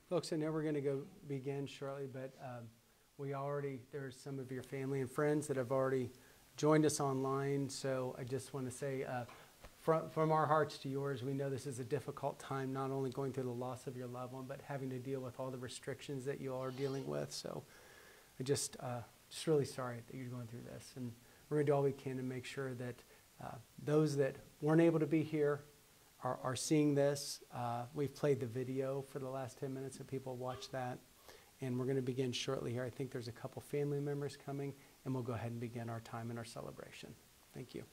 Folks, I know we're going to go begin shortly, but there's some of your family and friends that have already joined us online. So I just want to say, from our hearts to yours, we know this is a difficult time, not only going through the loss of your loved one, but having to deal with all the restrictions that you all are dealing with. So I just really sorry that you're going through this. And we're going to do all we can to make sure that those that weren't able to be here are seeing this. We've played the video for the last 10 minutes, so people watch that. And we're going to begin shortly here. I think there's a couple family members coming, and we'll go ahead and begin our time and our celebration. Thank you.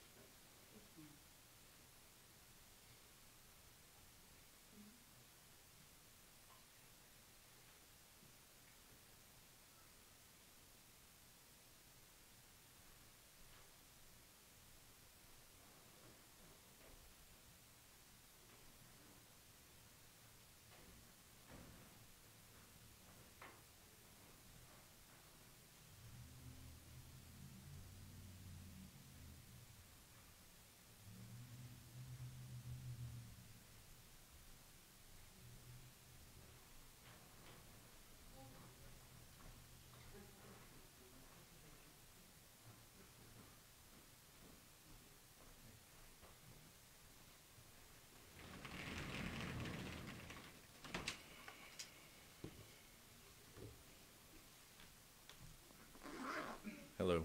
Hello.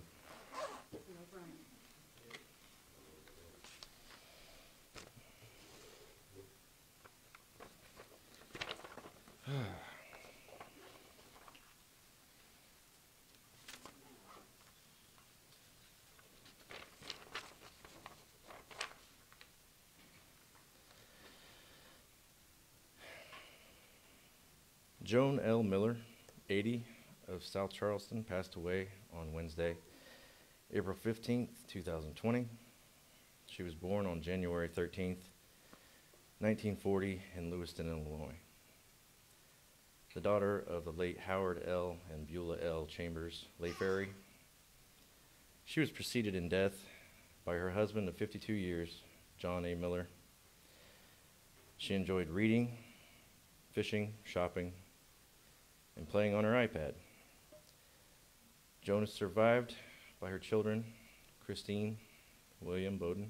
Joan L. Miller, 80, of South Charleston, passed away on Wednesday, April 15th, 2020. She was born on January 13th, 1940 in Lewiston, Illinois. The daughter of the late Howard L. and Beulah L. Chambers Layferry. She was preceded in death by her husband of 52 years, John A. Miller. She enjoyed reading, fishing, shopping, and playing on her iPad. Joan is survived by her children, Christine William Bowden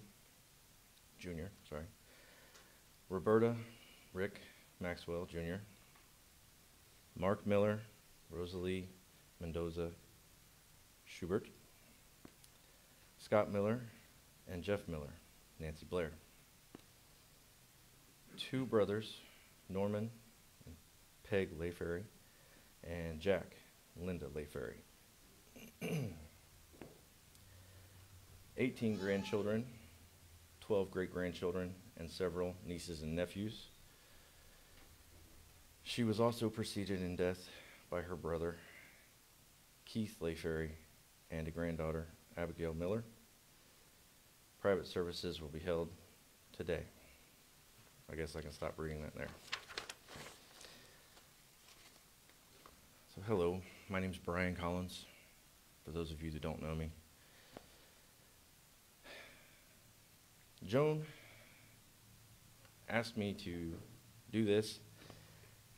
Jr., Roberta Rick Maxwell Jr., Mark Miller, Rosalie Mendoza Schubert, Scott Miller, and Jeff Miller, Nancy Blair. Two brothers, Norman and Peg Layferry, and Jack, Linda Layferry. 18 grandchildren, 12 great-grandchildren, and several nieces and nephews. She was also preceded in death by her brother, Keith Layferry, and a granddaughter, Abigail Miller. Private services will be held today. I guess I can stop reading that there. So hello, my name's Brian Collins, for those of you that don't know me. Joan asked me to do this,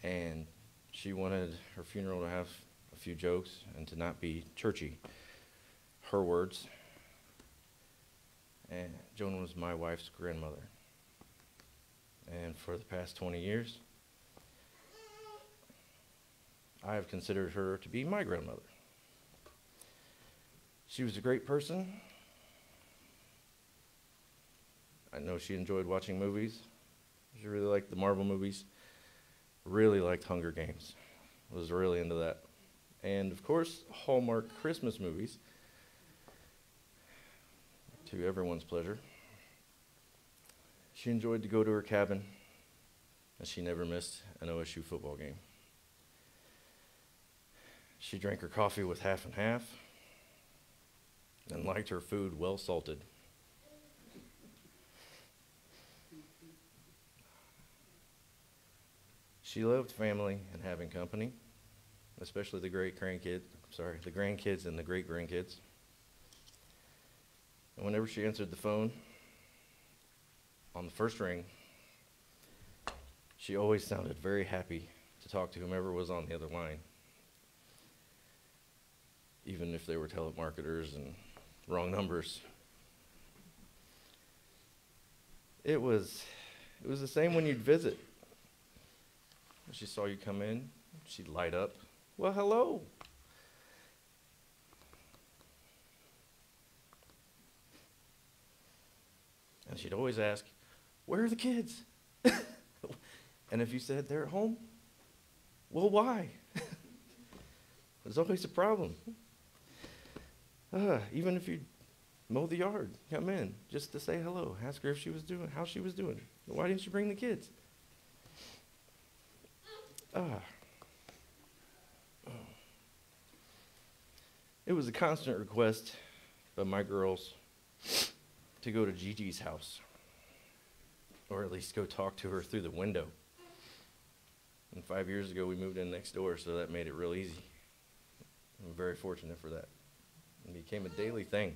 and she wanted her funeral to have a few jokes and to not be churchy. Her words. And Joan was my wife's grandmother. And for the past 20 years, I have considered her to be my grandmother. She was a great person. I know she enjoyed watching movies. She really liked the Marvel movies. Really liked Hunger Games. Was really into that. And of course, Hallmark Christmas movies, to everyone's pleasure. She enjoyed to go to her cabin, and she never missed an OSU football game. She drank her coffee with half and half, and liked her food well salted. She loved family and having company, especially the grandkids and the great-grandkids. And whenever she answered the phone, on the first ring, she always sounded very happy, to talk to whomever was on the other line, even if they were telemarketers and wrong numbers. It was the same when you'd visit. When she saw you come in, she'd light up. Well, hello. And she'd always ask, where are the kids? And if you said they're at home, well, why? There's always a problem. Even if you mow the yard, come in just to say hello, ask her if she was doing, how she was doing. Why didn't you bring the kids? It was a constant request of my girls to go to Gigi's house, or at least go talk to her through the window. And 5 years ago, we moved in next door, so that made it real easy. I'm very fortunate for that. It became a daily thing.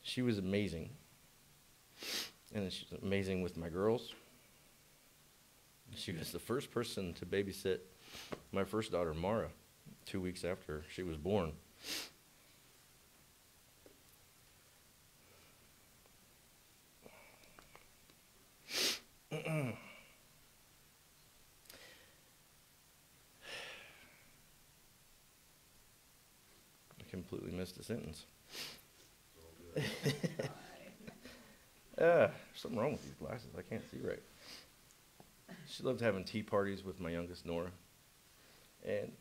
She was amazing. And she was amazing with my girls. She was the first person to babysit my first daughter, Mara, 2 weeks after she was born. I completely missed a sentence. Something wrong with these glasses. I can't see right. She loved having tea parties with my youngest, Nora. And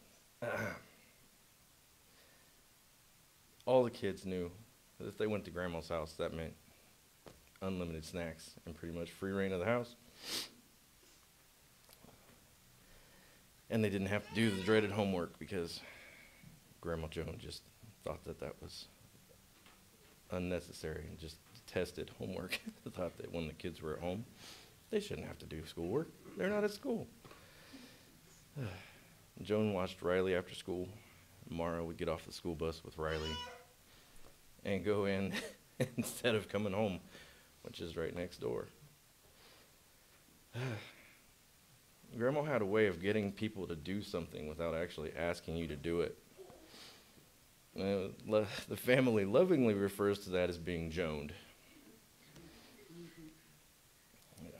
all the kids knew that if they went to Grandma's house, that meant unlimited snacks and pretty much free reign of the house. And they didn't have to do the dreaded homework because Grandma Joan just thought that that was unnecessary and just detested homework. Thought that when the kids were at home, they shouldn't have to do schoolwork. They're not at school. Joan watched Riley after school. Mara would get off the school bus with Riley and go in instead of coming home, which is right next door. Grandma had a way of getting people to do something without actually asking you to do it. The family lovingly refers to that as being Joaned.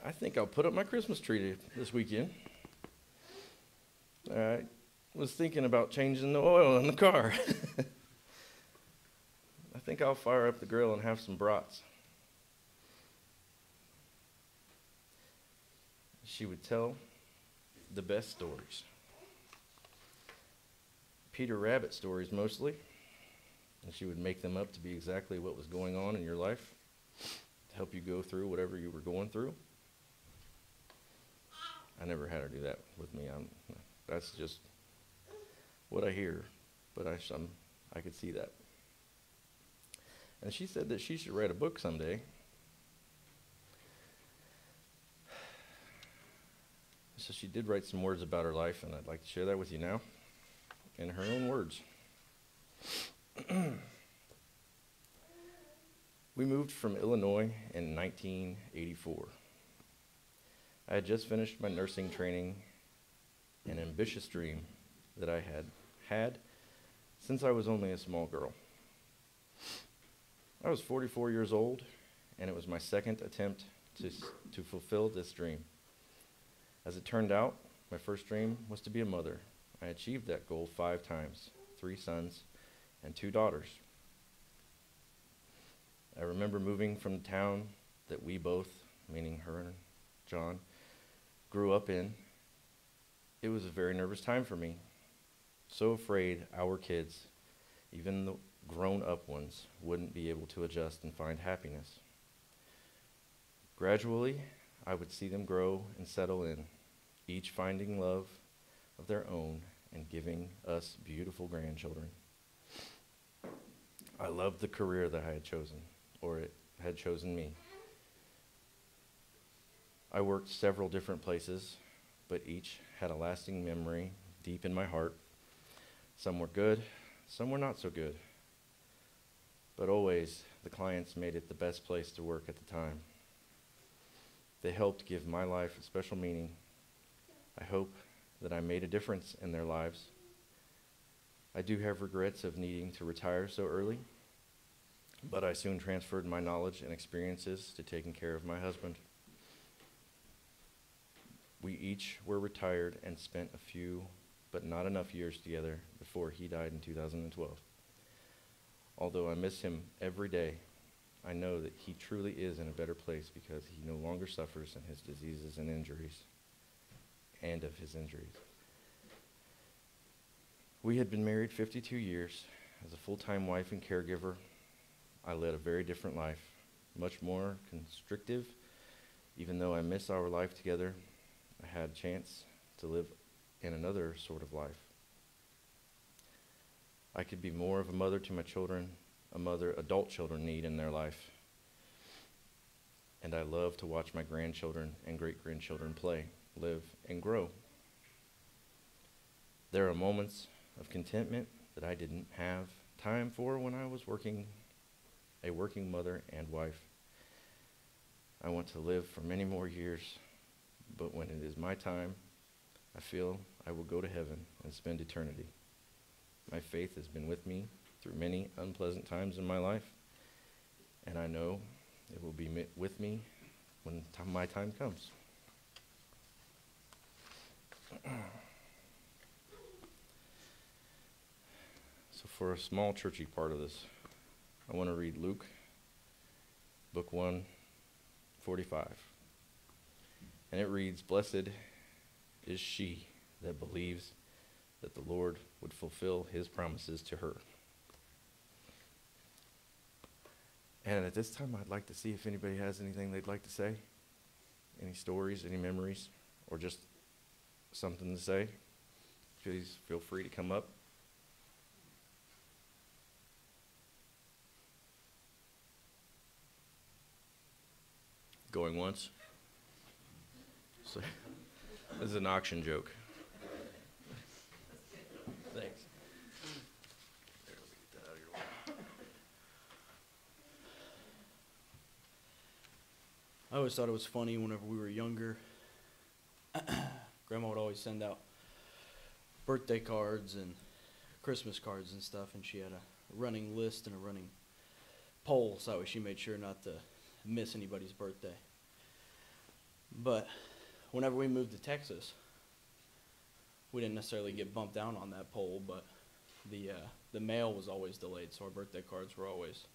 I think I'll put up my Christmas tree this weekend. I was thinking about changing the oil in the car. I think I'll fire up the grill and have some brats. She would tell the best stories. Peter Rabbit stories mostly. And she would make them up to be exactly what was going on in your life to help you go through whatever you were going through. I never had her do that with me. That's just what I hear, but I could see that. And she said that she should write a book someday. So she did write some words about her life, and I'd like to share that with you now in her own words. We moved from Illinois in 1984. I had just finished my nursing training, an ambitious dream that I had since I was only a small girl. I was 44 years old, and it was my second attempt to fulfill this dream. As it turned out, my first dream was to be a mother. I achieved that goal 5 times, 3 sons and 2 daughters. I remember moving from the town that we both, meaning her and John, grew up in. It was a very nervous time for me. So afraid our kids, even the grown-up ones, wouldn't be able to adjust and find happiness. Gradually, I would see them grow and settle in, each finding love of their own and giving us beautiful grandchildren. I loved the career that I had chosen, or it had chosen me. I worked several different places, but each had a lasting memory deep in my heart. Some were good, some were not so good. But always, the clients made it the best place to work at the time. They helped give my life a special meaning. I hope that I made a difference in their lives. I do have regrets of needing to retire so early, but I soon transferred my knowledge and experiences to taking care of my husband. We each were retired and spent a few, but not enough years together before he died in 2012. Although I miss him every day, I know that he truly is in a better place because he no longer suffers in his diseases and injuries, and of his injuries. We had been married 52 years. As a full-time wife and caregiver, I led a very different life, much more constrictive. Even though I miss our life together, I had a chance to live in another sort of life. I could be more of a mother to my children, a mother adult children need in their life. And I love to watch my grandchildren and great-grandchildren play, live, and grow. There are moments of contentment that I didn't have time for when I was a working mother and wife. I want to live for many more years, but when it is my time, I feel I will go to heaven and spend eternity. My faith has been with me through many unpleasant times in my life, and I know it will be with me when my time comes. So for a small churchy part of this, I want to read Luke, book 1, 45. And it reads, "Blessed is she that believes that the Lord would fulfill his promises to her." And at this time, I'd like to see if anybody has anything they'd like to say. Any stories, any memories, or just something to say. Please feel free to come up. Going once. So, this is an auction joke. Thanks. There, let me get that out of your way. I always thought it was funny whenever we were younger. Grandma would always send out birthday cards and Christmas cards and stuff, and she had a running list and a running poll, so that way she made sure not to miss anybody's birthday. But whenever we moved to Texas, we didn't necessarily get bumped down on that poll, but the mail was always delayed, so our birthday cards were always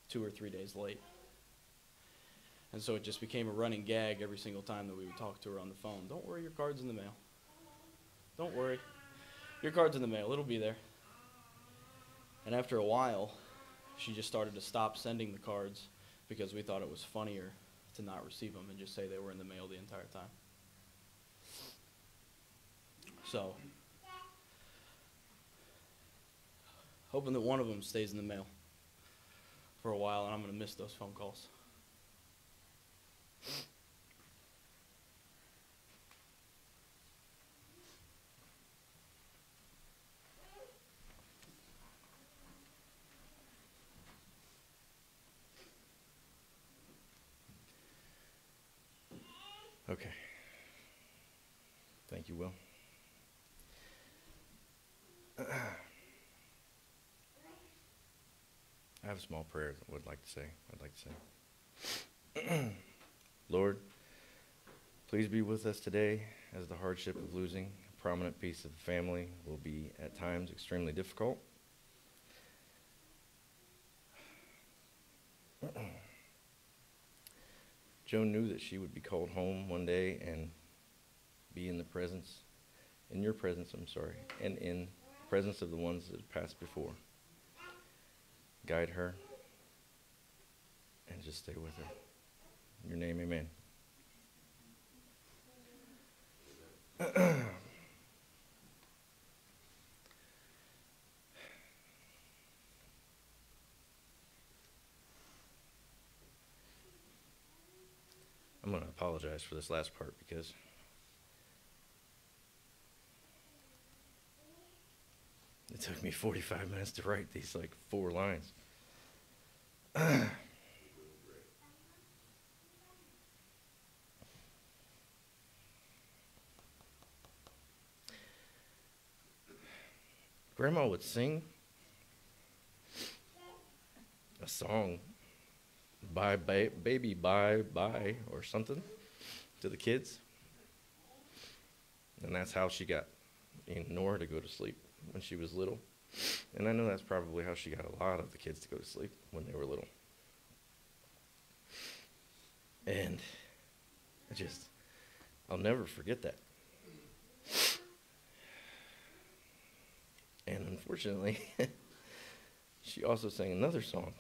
2 or 3 days late. And so it just became a running gag every single time that we would talk to her on the phone. "Don't worry, your card's in the mail. Don't worry. Your card's in the mail. It'll be there." And after a while, she just started to stop sending the cards because we thought it was funnier to not receive them and just say they were in the mail the entire time. So, hoping that one of them stays in the mail for a while, and I'm going to miss those phone calls. Okay. Thank you, Will. I have a small prayer that I'd like to say. Lord, please be with us today as the hardship of losing a prominent piece of the family will be at times extremely difficult. Joan knew that she would be called home one day and be in your presence, and in the presence of the ones that had passed before. Guide her and just stay with her. In your name, amen. I'm going to apologize for this last part because it took me 45 minutes to write these 4 lines. Grandma would sing a song, bye, baby, bye, bye, or something to the kids. And that's how she got Nora to go to sleep when she was little. And I know that's probably how she got a lot of the kids to go to sleep when they were little. And I'll never forget that. And unfortunately, she also sang another song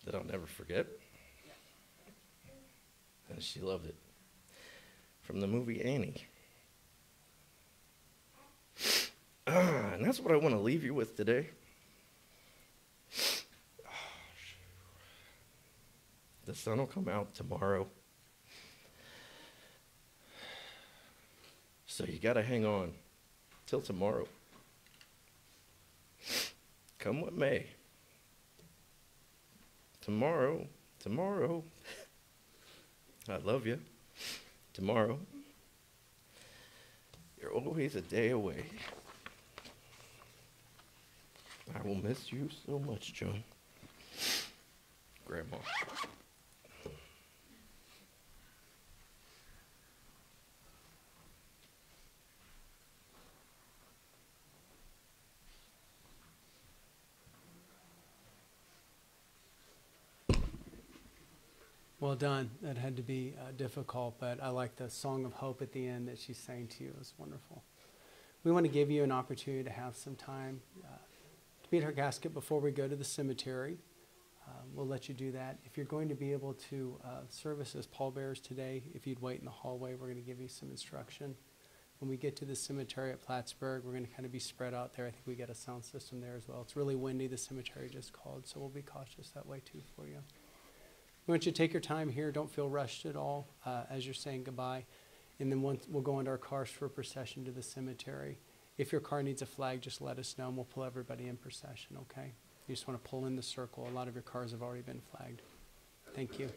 that I'll never forget. And she loved it. From the movie Annie. And that's what I want to leave you with today. The sun will come out tomorrow. So you got to hang on till tomorrow. Come what may. Tomorrow, I love you. Tomorrow, you're always a day away. I will miss you so much, Joan. Grandma. Well done. That had to be difficult, but I like the song of hope at the end that she sang to you. It was wonderful. We want to give you an opportunity to have some time to be at her casket before we go to the cemetery. We'll let you do that. If you're going to be able to service as pallbearers today, if you'd wait in the hallway, we're going to give you some instruction. When we get to the cemetery at Plattsburgh, we're going to kind of be spread out there. I think we got a sound system there as well. It's really windy, the cemetery just called, so we'll be cautious that way too for you. We want you to take your time here. Don't feel rushed at all as you're saying goodbye. And then once we'll go into our cars for a procession to the cemetery. If your car needs a flag, just let us know and we'll pull everybody in procession, okay? You just want to pull in the circle. A lot of your cars have already been flagged. Thank you.